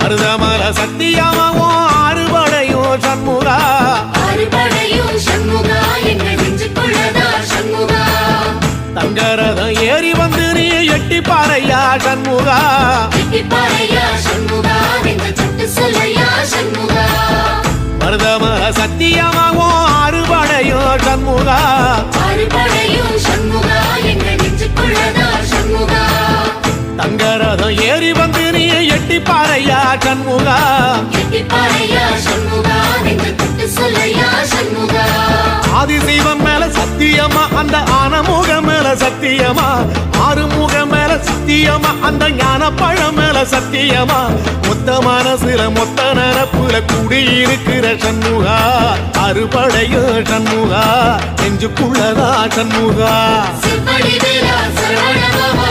மருதமல சத்தியமாவோ அறுபடையும் சண்முகா அறுபடையும் சண்முகா எங்கள் நெஞ்சுக்குள்ளதா சண்முகா தங்கரதம் ஏறி வந்து நீ எட்டி பாறையா சண்முகா எட்டி பாறையா சண்முகா எங்கள் சட்டு சொல்லையா சண்முகா மருதமல சத்தியமாவோ அறுபடையும் சண்முகா அறுபடையும் சண்முகா எங்கள் நெஞ்சுக்குள்ளதா சண்முகா தங்கரதம் ஏறி வந்து நீ எட்டி பாறையா சண்முகா எட்டி பாறையா சண்முகா எங்கள் சட்டு சொல்லையா சண்முகா ஆதிசைவம் மேல சத்தியமா அந்த ஆனமுகம் மேல சத்தியமா ஆறுமுகம் மேல சத்தியமா அந்த ஞான பழம் மேல சத்தியமா மொத்த மனசுல மொத்த நரப்புல குடியிருக்கிற சண்முகா அறுபடையும் சண்முகா நெஞ்சுக்குள்ளதா சண்முகா சிவடி வேலா சரவண பவா